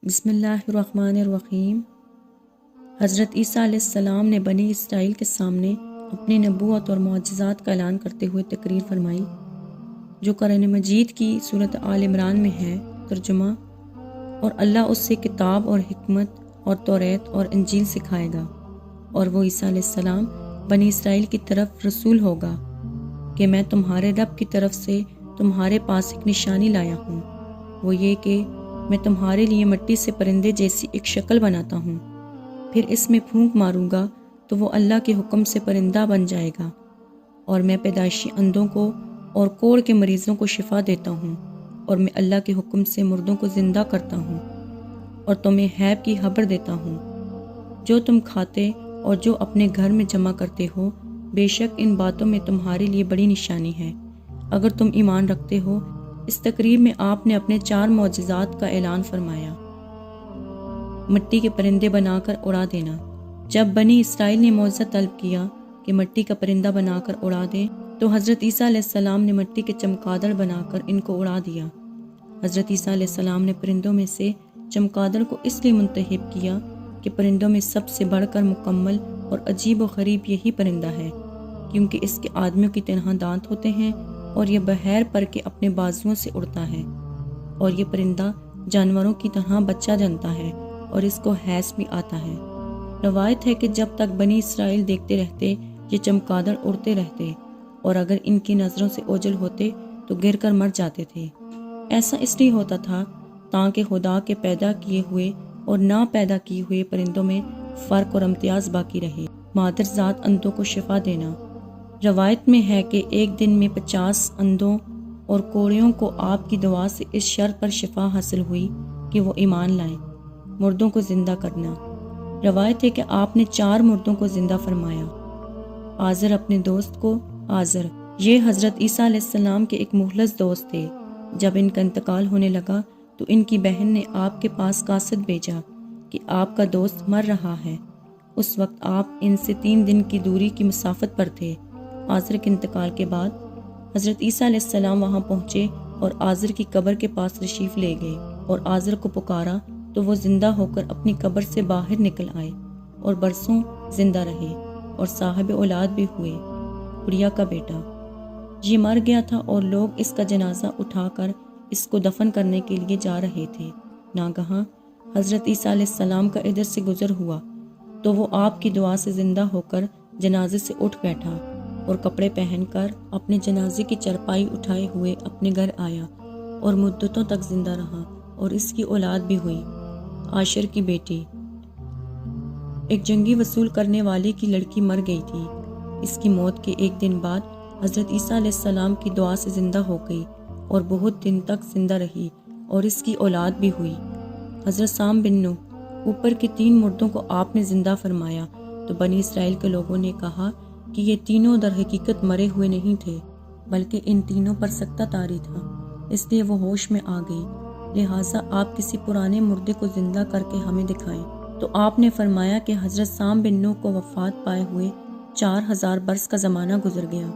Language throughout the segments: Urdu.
بسم اللہ الرحمن الرحیم۔ حضرت عیسیٰ علیہ السلام نے بنی اسرائیل کے سامنے اپنی نبوت اور معجزات کا اعلان کرتے ہوئے تقریر فرمائی، جو قرآن مجید کی سورۃ آل عمران میں ہے۔ ترجمہ: اور اللہ اس سے کتاب اور حکمت اور توریت اور انجیل سکھائے گا، اور وہ عیسیٰ علیہ السلام بنی اسرائیل کی طرف رسول ہوگا کہ میں تمہارے رب کی طرف سے تمہارے پاس ایک نشانی لایا ہوں، وہ یہ کہ میں تمہارے لیے مٹی سے پرندے جیسی ایک شکل بناتا ہوں، پھر اس میں پھونک ماروں گا تو وہ اللہ کے حکم سے پرندہ بن جائے گا، اور میں پیدائشی اندھوں کو اور کوڑ کے مریضوں کو شفا دیتا ہوں، اور میں اللہ کے حکم سے مردوں کو زندہ کرتا ہوں، اور تمہیں حیب کی خبر دیتا ہوں۔ جو تم کھاتے اور جو اپنے گھر میں جمع کرتے ہو، بے شک ان باتوں میں تمہارے لیے بڑی نشانی ہے، اگر تم ایمان رکھتے ہو۔ اس تقریر میں آپ نے اپنے 4 معجزات کا اعلان فرمایا۔ مٹی کے پرندے بنا کر اڑا دینا۔ جب بنی اسرائیل نے معجزہ طلب کیا کہ مٹی کا پرندہ بنا کر اڑا دیں، تو حضرت عیسیٰ علیہ السلام نے مٹی کے چمگادڑ بنا کر ان کو اڑا دیا۔ حضرت عیسیٰ علیہ السلام نے پرندوں میں سے چمگادڑ کو اس لیے منتخب کیا کہ پرندوں میں سب سے بڑھ کر مکمل اور عجیب و غریب یہی پرندہ ہے، کیونکہ اس کے آدمیوں کی طرح دانت ہوتے ہیں، اور یہ بغیر پر کے اپنے بازوؤں سے اڑتا ہے، اور یہ پرندہ جانوروں کی طرح بچہ جنتا ہے، اور اس کو ہیض بھی آتا ہے۔ روایت ہے کہ جب تک بنی اسرائیل دیکھتے رہتے، یہ چمگادڑ اڑتے رہتے، اور اگر ان کی نظروں سے اوجھل ہوتے تو گر کر مر جاتے تھے۔ ایسا اس لیے ہوتا تھا تاکہ خدا کے پیدا کیے ہوئے اور نہ پیدا کیے ہوئے پرندوں میں فرق اور امتیاز باقی رہے۔ مادر ذات اندھوں کو شفا دینا۔ روایت میں ہے کہ ایک دن میں 50 اندھوں اور کوڑیوں کو آپ کی دعا سے اس شرط پر شفا حاصل ہوئی کہ وہ ایمان لائیں۔ مردوں کو زندہ کرنا۔ روایت ہے کہ آپ نے 4 مردوں کو زندہ فرمایا۔ آزر اپنے دوست کو آزر، یہ حضرت عیسیٰ علیہ السلام کے ایک مخلص دوست تھے۔ جب ان کا انتقال ہونے لگا تو ان کی بہن نے آپ کے پاس قاصد بھیجا کہ آپ کا دوست مر رہا ہے۔ اس وقت آپ ان سے 3 دن کی دوری کی مسافت پر تھے۔ آزر کے انتقال کے بعد حضرت عیسیٰ علیہ السلام وہاں پہنچے اور آزر کی قبر کے پاس تشریف لے گئے، اور آزر کو پکارا تو وہ زندہ ہو کر اپنی قبر سے باہر نکل آئے، اور برسوں زندہ رہے، اور صاحب اولاد بھی ہوئے، اڑیا کا بیٹا۔ یہ مر گیا تھا اور لوگ اس کا جنازہ اٹھا کر اس کو دفن کرنے کے لیے جا رہے تھے۔ ناگہاں حضرت عیسیٰ علیہ السلام کا ادھر سے گزر ہوا تو وہ آپ کی دعا سے زندہ ہو کر جنازے سے اٹھ بیٹھا، اور کپڑے پہن کر اپنے جنازے کی چرپائی اٹھائے ہوئے اپنے گھر آیا، اور مدتوں تک زندہ رہا، اور اس کی اولاد بھی ہوئی۔ عاشر کی بیٹی۔ ایک جنگی وصول کرنے والے کی لڑکی مر گئی تھی۔ اس کی موت کے ایک دن بعد حضرت عیسیٰ علیہ السلام کی دعا سے زندہ ہو گئی، اور بہت دن تک زندہ رہی، اور اس کی اولاد بھی ہوئی۔ حضرت سام بن نوح، اوپر کے 3 مردوں کو آپ نے زندہ فرمایا، تو بنی اسرائیل کے لوگوں نے کہا کہ یہ تینوں در حقیقت مرے ہوئے نہیں تھے، بلکہ ان تینوں پر سکتہ طاری تھا، اس لیے وہ ہوش میں آ گئی، لہٰذا آپ کسی پرانے مردے کو زندہ کر کے ہمیں دکھائیں۔ تو آپ نے فرمایا کہ حضرت سام بن نوح کو وفات پائے ہوئے 4000 برس کا زمانہ گزر گیا،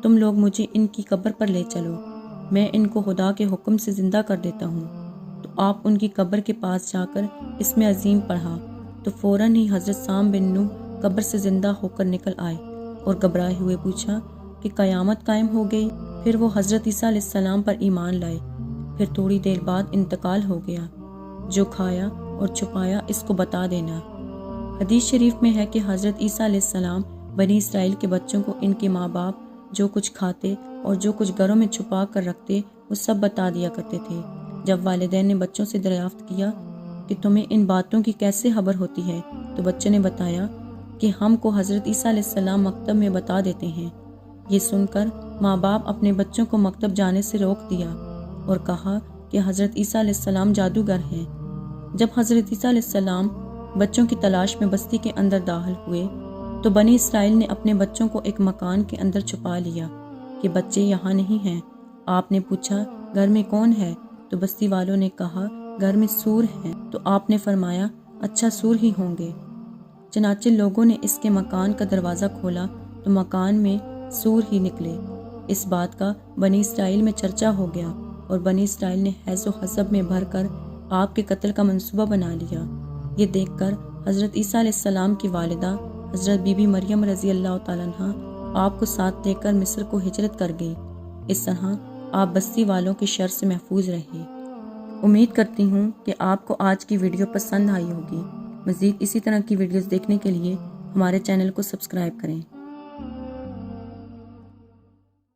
تم لوگ مجھے ان کی قبر پر لے چلو، میں ان کو خدا کے حکم سے زندہ کر دیتا ہوں۔ تو آپ ان کی قبر کے پاس جا کر اس میں عظیم پڑھا، تو فوراً ہی حضرت سام بن نوح قبر سے زندہ ہو کر نکل آئے، اور گھبرائے ہوئے پوچھا کہ قیامت قائم ہو گئی؟ پھر وہ حضرت عیسیٰ علیہ السلام پر ایمان لائے۔ پھر تھوڑی دیر بعد انتقال ہو گیا۔ جو کھایا اور چھپایا اس کو بتا دینا۔ حدیث شریف میں ہے کہ حضرت عیسیٰ علیہ السلام بنی اسرائیل کے بچوں کو ان کے ماں باپ جو کچھ کھاتے اور جو کچھ گھروں میں چھپا کر رکھتے وہ سب بتا دیا کرتے تھے۔ جب والدین نے بچوں سے دریافت کیا کہ تمہیں ان باتوں کی کیسے خبر ہوتی ہے، تو بچوں نے بتایا کہ ہم کو حضرت عیسیٰ علیہ السلام مکتب میں بتا دیتے ہیں۔ یہ سن کر ماں باپ اپنے بچوں کو مکتب جانے سے روک دیا، اور کہا کہ حضرت عیسیٰ علیہ السلام جادوگر ہیں۔ جب حضرت عیسیٰ علیہ السلام بچوں کی تلاش میں بستی کے اندر داخل ہوئے، تو بنی اسرائیل نے اپنے بچوں کو ایک مکان کے اندر چھپا لیا کہ بچے یہاں نہیں ہیں۔ آپ نے پوچھا گھر میں کون ہے؟ تو بستی والوں نے کہا گھر میں سور ہیں۔ تو آپ نے فرمایا اچھا سور ہی ہوں گے۔ چنانچہ لوگوں نے اس کے مکان کا دروازہ کھولا تو مکان میں سور ہی نکلے۔ اس بات کا بنی اسرائیل میں چرچا ہو گیا، اور بنی اسرائیل نے حیض و حسب میں بھر کر آپ کے قتل کا منصوبہ بنا لیا۔ یہ دیکھ کر حضرت عیسیٰ علیہ السلام کی والدہ حضرت بی بی مریم رضی اللہ تعالیٰ عنہ آپ کو ساتھ لے کر مصر کو ہجرت کر گئی۔ اس طرح آپ بستی والوں کی شر سے محفوظ رہے۔ امید کرتی ہوں کہ آپ کو آج کی ویڈیو پسند آئی ہوگی۔ مزید اسی طرح کی ویڈیوز دیکھنے کے لیے ہمارے چینل کو سبسکرائب کریں۔